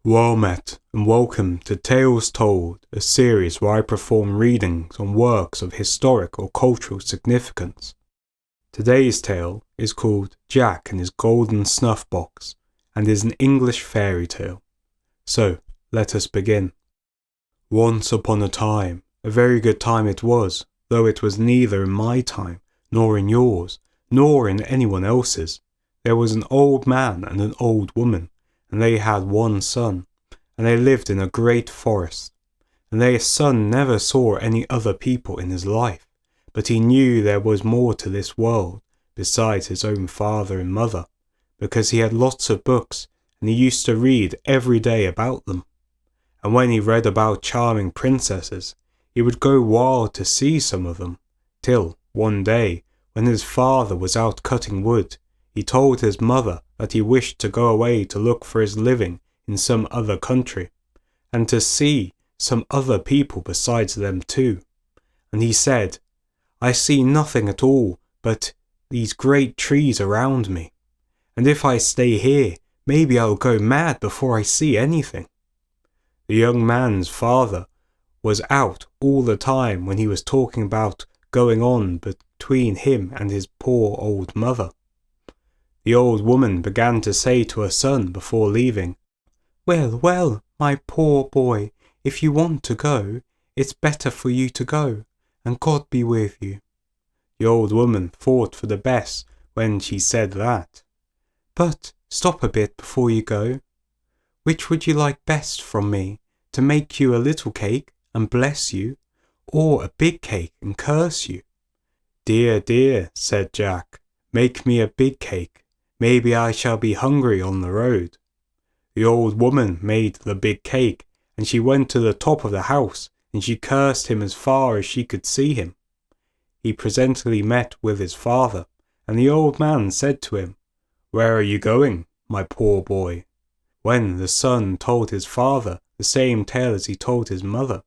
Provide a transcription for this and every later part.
Well met, and welcome to Tales Told, a series where I perform readings on works of historic or cultural significance. Today's tale is called Jack and His Golden Snuff-Box, and is an English fairy tale. So, let us begin. Once upon a time, a very good time it was, though it was neither in my time, nor in yours, nor in anyone else's. There was an old man and an old woman, and they had one son, and they lived in a great forest. And their son never saw any other people in his life, but he knew there was more to this world, besides his own father and mother, because he had lots of books, and he used to read every day about them. And when he read about charming princesses, he would go wild to see some of them, till, one day, when his father was out cutting wood, he told his mother that he wished to go away to look for his living in some other country, and to see some other people besides them too. And he said, "I see nothing at all but these great trees around me, and if I stay here, maybe I'll go mad before I see anything." The young man's father was out all the time when he was talking about going on between him and his poor old mother. The old woman began to say to her son before leaving, Well, my poor boy, if you want to go, it's better for you to go, and God be with you." The old woman thought for the best when she said that. "But stop a bit before you go. Which would you like best from me, to make you a little cake and bless you, or a big cake and curse you?" Dear, said Jack, "make me a big cake. Maybe I shall be hungry on the road." The old woman made the big cake, and she went to the top of the house, and she cursed him as far as she could see him. He presently met with his father, and the old man said to him, "Where are you going, my poor boy?" When the son told his father the same tale as he told his mother,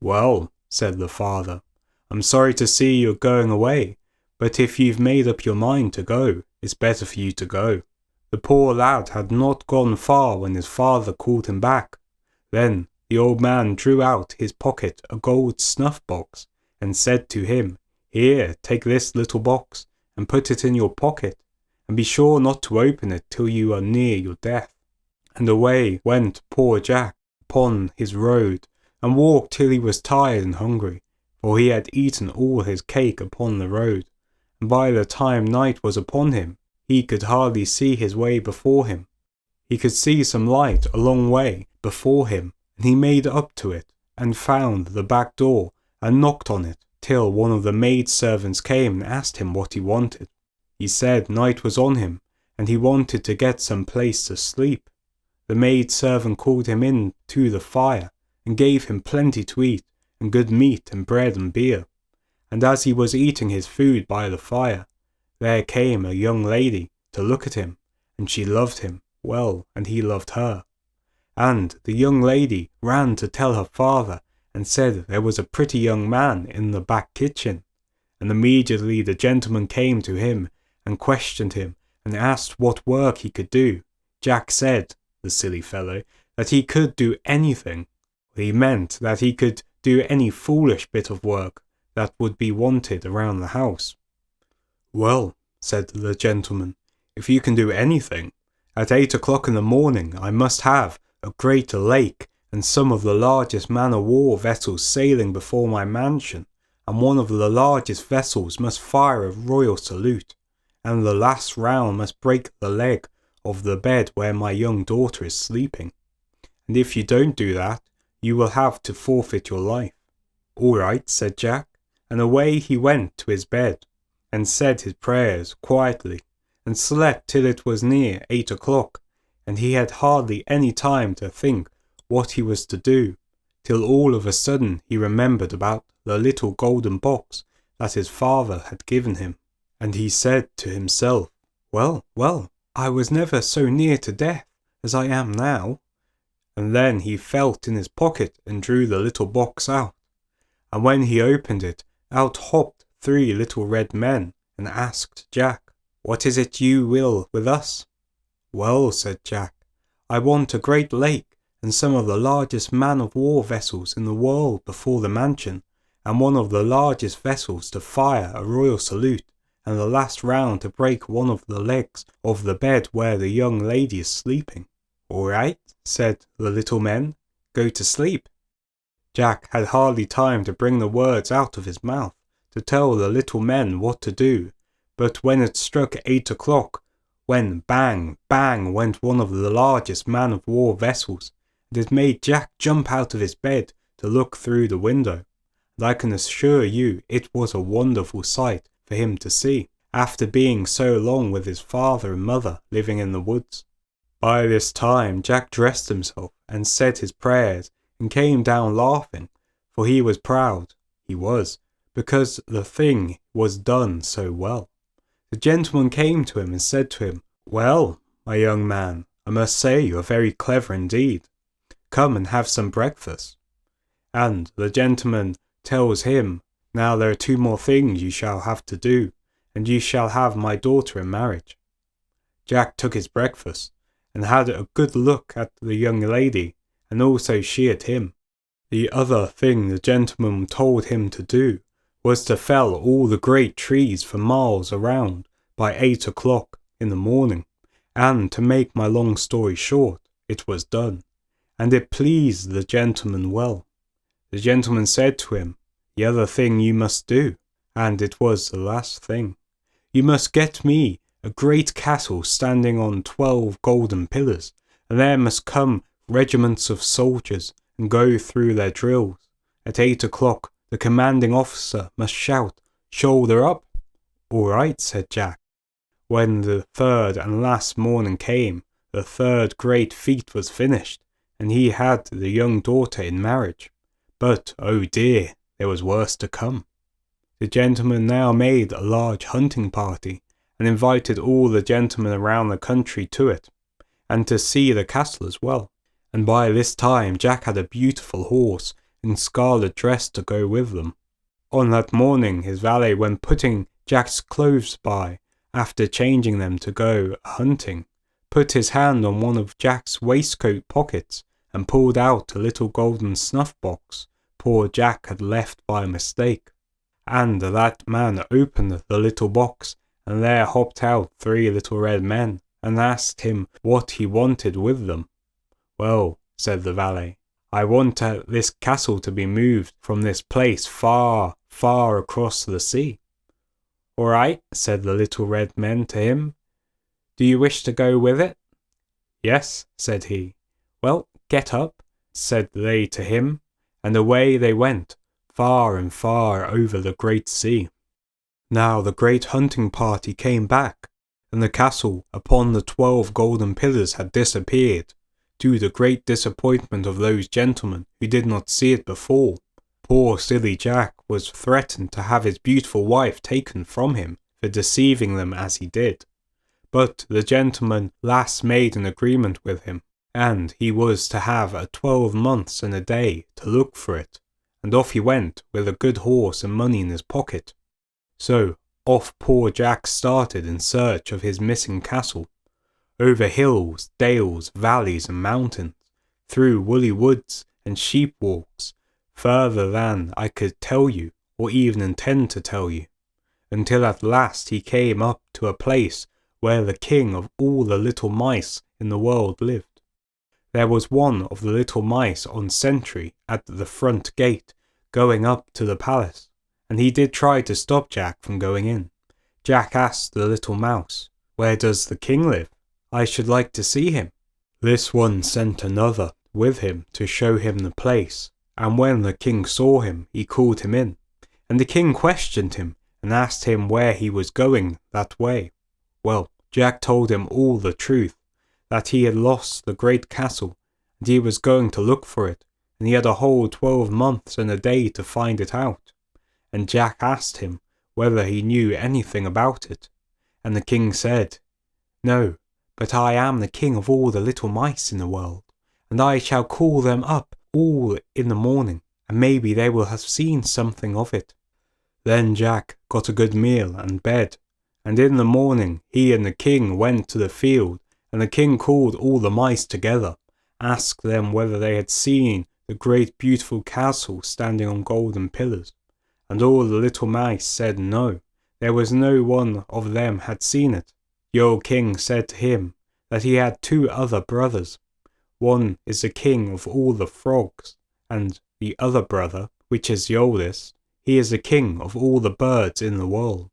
"Well," said the father, "I'm sorry to see you're going away, but if you've made up your mind to go, it's better for you to go." The poor lad had not gone far when his father called him back. Then the old man drew out his pocket a gold snuff-box, and said to him, "Here, take this little box, and put it in your pocket, and be sure not to open it till you are near your death." And away went poor Jack upon his road, and walked till he was tired and hungry, for he had eaten all his cake upon the road, and by the time night was upon him, he could hardly see his way before him. He could see some light a long way before him, and he made up to it, and found the back door, and knocked on it, till one of the maid-servants came and asked him what he wanted. He said night was on him, and he wanted to get some place to sleep. The maid-servant called him in to the fire, and gave him plenty to eat, and good meat and bread and beer. And as he was eating his food by the fire, there came a young lady to look at him, and she loved him well, and he loved her. And the young lady ran to tell her father, and said there was a pretty young man in the back kitchen. And immediately the gentleman came to him, and questioned him, and asked what work he could do. Jack said, the silly fellow, that he could do anything. He meant that he could do any foolish bit of work that would be wanted around the house. "Well," said the gentleman, "if you can do anything, at 8 o'clock in the morning I must have a great lake, and some of the largest man-of-war vessels sailing before my mansion, and one of the largest vessels must fire a royal salute, and the last round must break the leg of the bed where my young daughter is sleeping. And if you don't do that, you will have to forfeit your life." "All right," said Jack, and away he went to his bed, and said his prayers quietly, and slept till it was near 8 o'clock, and he had hardly any time to think what he was to do, till all of a sudden he remembered about the little golden box that his father had given him, and he said to himself, well, I was never so near to death as I am now." And then he felt in his pocket and drew the little box out, and when he opened it, out hopped 3 little red men, and asked Jack, "What is it you will with us?" "Well," said Jack, "I want a great lake, and some of the largest man-of-war vessels in the world before the mansion, and one of the largest vessels to fire a royal salute, and the last round to break one of the legs of the bed where the young lady is sleeping." "All right," said the little men, "go to sleep." Jack had hardly time to bring the words out of his mouth to tell the little men what to do, but when it struck 8 o'clock, when bang, bang went one of the largest man-of-war vessels, and it made Jack jump out of his bed to look through the window, and I can assure you it was a wonderful sight for him to see, after being so long with his father and mother living in the woods. By this time Jack dressed himself and said his prayers and came down laughing, for he was proud, he was, because the thing was done so well. The gentleman came to him and said to him, "Well, my young man, I must say you are very clever indeed. Come and have some breakfast." And the gentleman tells him, "Now there are 2 more things you shall have to do, and you shall have my daughter in marriage." Jack took his breakfast, and had a good look at the young lady, and also she at him. The other thing the gentleman told him to do was to fell all the great trees for miles around by 8 o'clock in the morning, and to make my long story short, it was done, and it pleased the gentleman well. The gentleman said to him, "The other thing you must do," and it was the last thing, "you must get me a great castle standing on 12 golden pillars, and there must come regiments of soldiers and go through their drills. At 8 o'clock the commanding officer must shout, 'Shoulder up!'" "All right," said Jack. When the 3rd and last morning came, the 3rd great feat was finished, and he had the young daughter in marriage. But, oh dear, there was worse to come. The gentleman now made a large hunting party, and invited all the gentlemen around the country to it, and to see the castle as well. And by this time Jack had a beautiful horse and scarlet dress to go with them. On that morning his valet, when putting Jack's clothes by, after changing them to go hunting, put his hand on one of Jack's waistcoat pockets and pulled out a little golden snuff-box poor Jack had left by mistake. And that man opened the little box, and there hopped out 3 little red men, and asked him what he wanted with them. "Well," said the valet, "I want this castle to be moved from this place far, far across the sea." "All right," said the little red men to him. "Do you wish to go with it?" "Yes," said he. "Well, get up," said they to him, and away they went, far and far over the great sea. Now the great hunting party came back, and the castle upon the 12 golden pillars had disappeared, to the great disappointment of those gentlemen who did not see it before. Poor silly Jack was threatened to have his beautiful wife taken from him for deceiving them as he did. But the gentleman last made an agreement with him, and he was to have a 12 months and a day to look for it, and off he went with a good horse and money in his pocket. So off poor Jack started in search of his missing castle, over hills, dales, valleys and mountains, through woolly woods and sheep walks, further than I could tell you or even intend to tell you, until at last he came up to a place where the king of all the little mice in the world lived. There was one of the little mice on sentry at the front gate going up to the palace, and he did try to stop Jack from going in. Jack asked the little mouse, "Where does the king live? I should like to see him." This one sent another with him to show him the place, and when the king saw him, he called him in, and the king questioned him and asked him where he was going that way. Well, Jack told him all the truth, that he had lost the great castle, and he was going to look for it, and he had a whole 12 months and a day to find it out. And Jack asked him whether he knew anything about it, and the king said, "No, but I am the king of all the little mice in the world, and I shall call them up all in the morning, and maybe they will have seen something of it." Then Jack got a good meal and bed, and in the morning he and the king went to the field, and the king called all the mice together, asked them whether they had seen the great beautiful castle standing on golden pillars, and all the little mice said no, there was no one of them had seen it. The old king said to him that he had 2 other brothers. One is the king of all the frogs, and the other brother, which is the oldest, he is the king of all the birds in the world.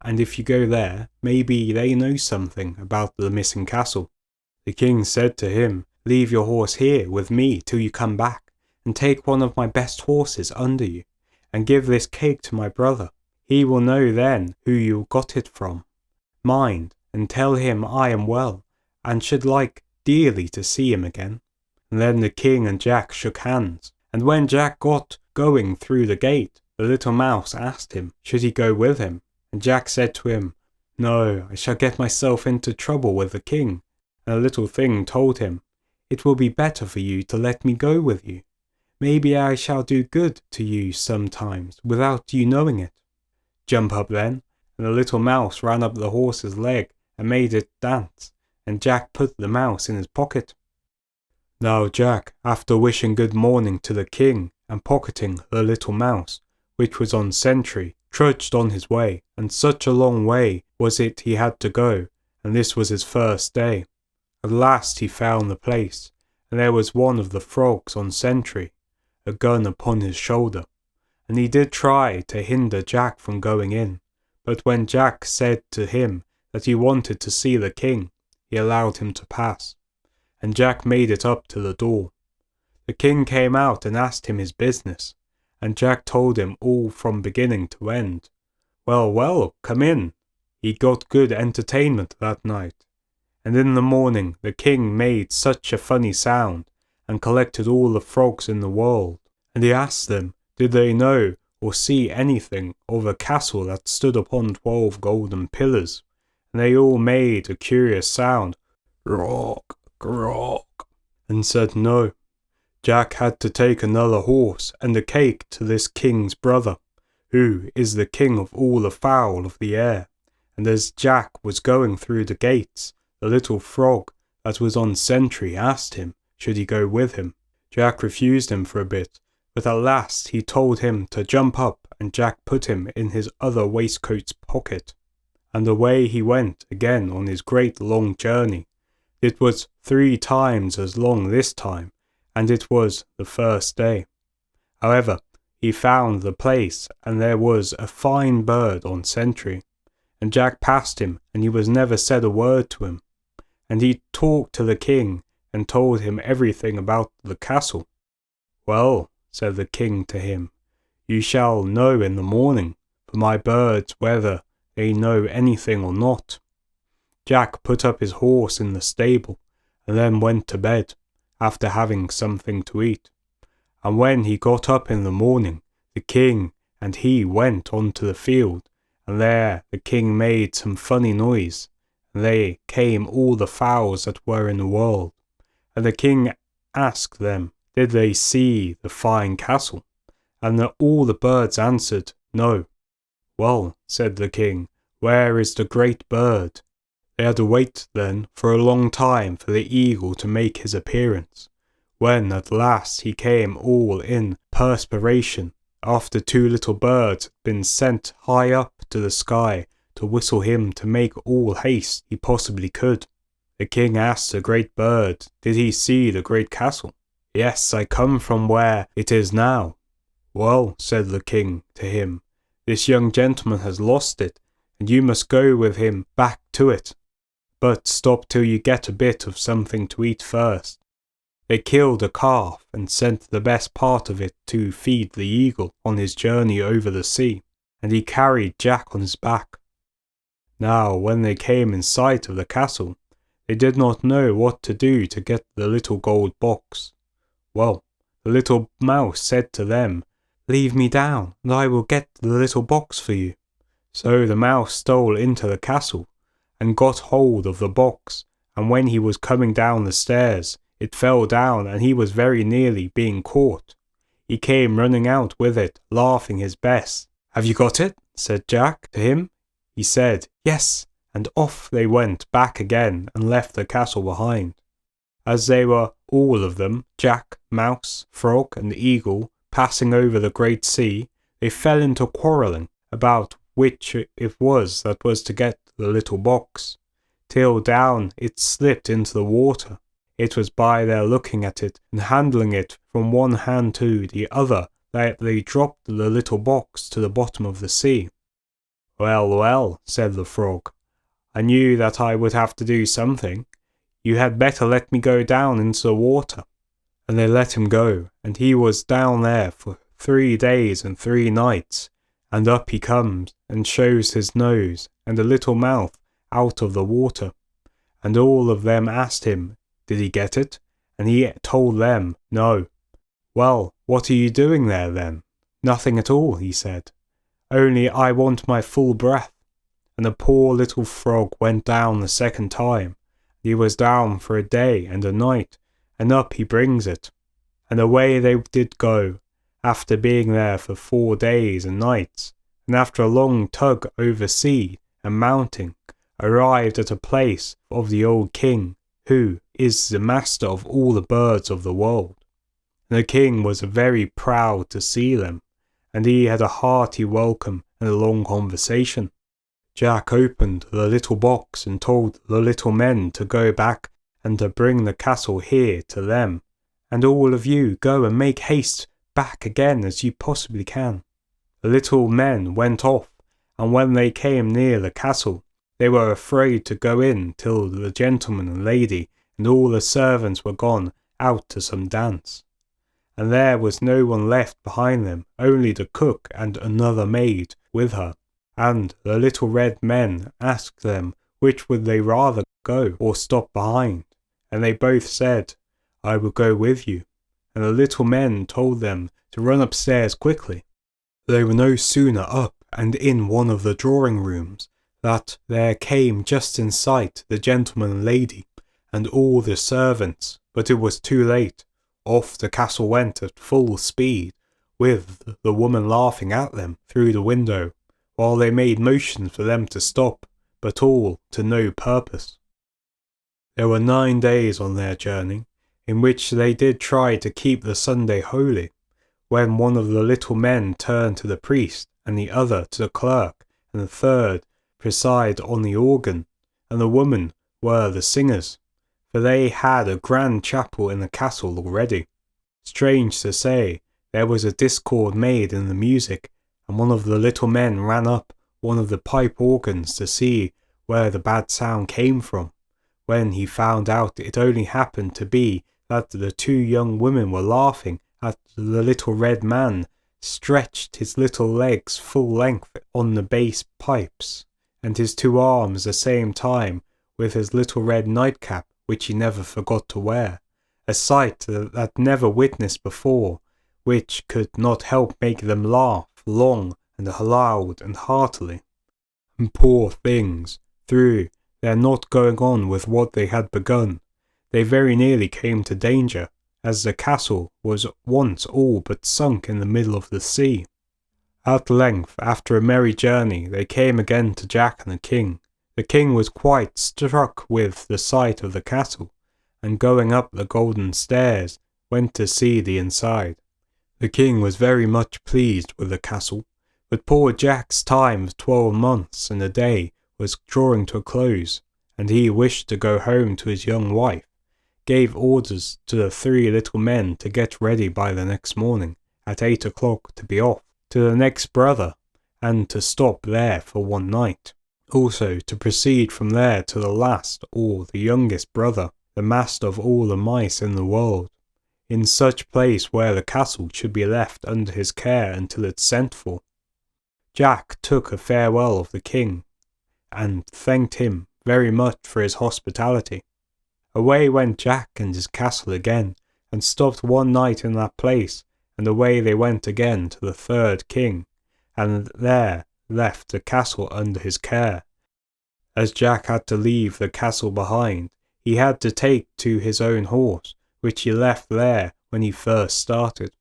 And if you go there, maybe they know something about the missing castle. The king said to him, "Leave your horse here with me till you come back, and take one of my best horses under you, and give this cake to my brother. He will know then who you got it from. Mind, and tell him I am well, and should like dearly to see him again." And then the king and Jack shook hands, and when Jack got going through the gate, the little mouse asked him, should he go with him? And Jack said to him, "No, I shall get myself into trouble with the king." And the little thing told him, "It will be better for you to let me go with you. Maybe I shall do good to you sometimes without you knowing it." "Jump up then." And the little mouse ran up the horse's leg and made it dance, and Jack put the mouse in his pocket. Now Jack, after wishing good morning to the king and pocketing the little mouse, which was on sentry, trudged on his way, and such a long way was it he had to go, and this was his first day. At last he found the place, and there was one of the frogs on sentry, a gun upon his shoulder, and he did try to hinder Jack from going in, but when Jack said to him that he wanted to see the king, he allowed him to pass, and Jack made it up to the door. The king came out and asked him his business, and Jack told him all from beginning to end. Well, well, come in. He got good entertainment that night, and in the morning the king made such a funny sound, and collected all the frogs in the world, and he asked them, did they know or see anything of a castle that stood upon 12 golden pillars, and they all made a curious sound, rock, rock, and said no. Jack had to take another horse and a cake to this king's brother, who is the king of all the fowl of the air, and as Jack was going through the gates, the little frog that was on sentry asked him, should he go with him? Jack refused him for a bit, but at last he told him to jump up, and Jack put him in his other waistcoat's pocket, and away he went again on his great long journey. It was 3 times as long this time, and it was the first day. However, he found the place, and there was a fine bird on sentry, and Jack passed him, and he was never said a word to him, and he talked to the king, and told him everything about the castle. Well, said the king to him, you shall know in the morning, for my birds, whether they know anything or not. Jack put up his horse in the stable, and then went to bed, after having something to eat. And when he got up in the morning, the king and he went on to the field, and there the king made some funny noise, and they came all the fowls that were in the world, and the king asked them, did they see the fine castle? And all the birds answered, no. Well, said the king, where is the great bird? They had to wait then for a long time for the eagle to make his appearance, when at last he came all in perspiration, after 2 little birds had been sent high up to the sky to whistle him to make all haste he possibly could. The king asked the great bird, did he see the great castle? Yes, I come from where it is now. Well, said the king to him, this young gentleman has lost it, and you must go with him back to it. But stop till you get a bit of something to eat first. They killed a calf and sent the best part of it to feed the eagle on his journey over the sea, and he carried Jack on his back. Now, when they came in sight of the castle, they did not know what to do to get the little gold box. Well, the little mouse said to them, leave me down, and I will get the little box for you. So the mouse stole into the castle, and got hold of the box, and when he was coming down the stairs, it fell down, and he was very nearly being caught. He came running out with it, laughing his best. Have you got it? Said Jack to him. He said, yes, and off they went back again, and left the castle behind. As they were all of them, Jack, Mouse, Frog, and Eagle, passing over the great sea, they fell into quarrelling about which it was that was to get the little box, till down it slipped into the water. It was by their looking at it and handling it from one hand to the other that they dropped the little box to the bottom of the sea. "Well, well," said the Frog, "I knew that I would have to do something. You had better let me go down into the water." And they let him go, and he was down there for 3 days and 3 nights, and up he comes, and shows his nose and a little mouth out of the water. And all of them asked him, did he get it? And he told them, no. "Well, what are you doing there then?" "Nothing at all," he said. "Only I want my full breath." And the poor little frog went down the second time. He was down for a day and a night, and up he brings it. And away they did go, after being there for 4 days and nights, and after a long tug over sea and mounting, arrived at a place of the old king, who is the master of all the birds of the world. And the king was very proud to see them, and he had a hearty welcome and a long conversation. Jack opened the little box and told the little men to go back and to bring the castle here to them, and all of you go and make haste back again as you possibly can. The little men went off, and when they came near the castle, they were afraid to go in till the gentleman and lady and all the servants were gone out to some dance. And there was no one left behind them, only the cook and another maid with her. And the little red men asked them which would they rather go or stop behind, and they both said, "I will go with you." And the little men told them to run upstairs quickly. They were no sooner up and in one of the drawing rooms that there came just in sight the gentleman and lady and all the servants, but it was too late. Off the castle went at full speed, with the woman laughing at them through the window, while they made motions for them to stop, but all to no purpose. There were 9 days on their journey, in which they did try to keep the Sunday holy, when one of the little men turned to the priest, and the other to the clerk, and the third preside on the organ, and the woman were the singers, for they had a grand chapel in the castle already. Strange to say, there was a discord made in the music, and one of the little men ran up one of the pipe organs to see where the bad sound came from, when he found out it only happened to be that the 2 young women were laughing at the little red man stretched his little legs full length on the bass pipes, and his 2 arms the same time with his little red nightcap, which he never forgot to wear, a sight that never witnessed before, which could not help making them laugh long and loud and heartily. And poor things, through their not going on with what they had begun, they very nearly came to danger, as the castle was once all but sunk in the middle of the sea. At length, after a merry journey, they came again to Jack and the king. The king was quite struck with the sight of the castle, and going up the golden stairs, went to see the inside. The king was very much pleased with the castle, but poor Jack's time of 12 months and a day was drawing to a close, and he wished to go home to his young wife, gave orders to the 3 little men to get ready by the next morning, at 8 o'clock, to be off to the next brother, and to stop there for 1 night. Also to proceed from there to the last or the youngest brother, the master of all the mice in the world, in such place where the castle should be left under his care until it's sent for. Jack took a farewell of the king, and thanked him very much for his hospitality. Away went Jack and his castle again, and stopped 1 night in that place, and away they went again to the 3rd king, and there left the castle under his care. As Jack had to leave the castle behind, he had to take to his own horse, which he left there when he first started.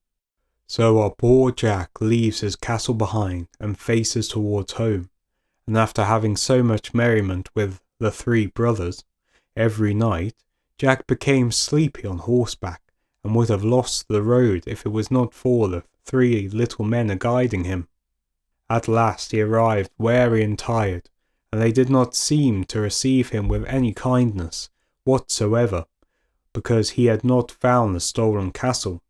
So our poor Jack leaves his castle behind and faces towards home, and after having so much merriment with the 3 brothers, every night, Jack became sleepy on horseback, and would have lost the road if it was not for the 3 little men guiding him. At last he arrived weary and tired, and they did not seem to receive him with any kindness whatsoever, because he had not found the stolen castle,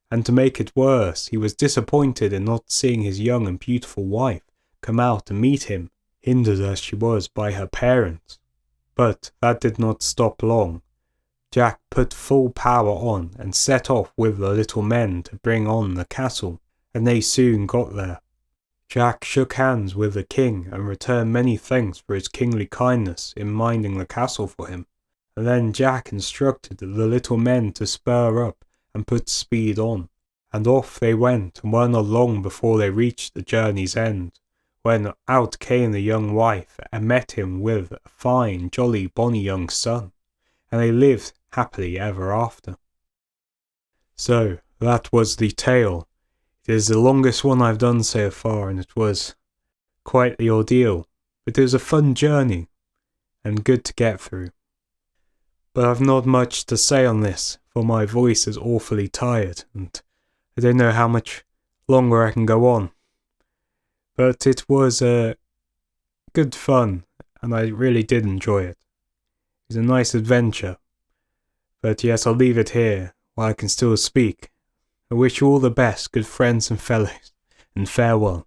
and to make it worse, he was disappointed in not seeing his young and beautiful wife come out to meet him, hindered as she was by her parents. But that did not stop long. Jack put full power on and set off with the little men to bring on the castle, and they soon got there. Jack shook hands with the king and returned many thanks for his kingly kindness in minding the castle for him, and then Jack instructed the little men to spur up and put speed on, and off they went, and were not long before they reached the journey's end, when out came the young wife and met him with a fine, jolly, bonny young son, and they lived happily ever after. So, that was the tale. It is the longest one I've done so far, and it was quite the ordeal, but it was a fun journey, and good to get through. But I've not much to say on this, for my voice is awfully tired, and I don't know how much longer I can go on. But it was good fun, and I really did enjoy it. It was a nice adventure. But yes, I'll leave it here, while I can still speak. I wish you all the best, good friends and fellows, and farewell.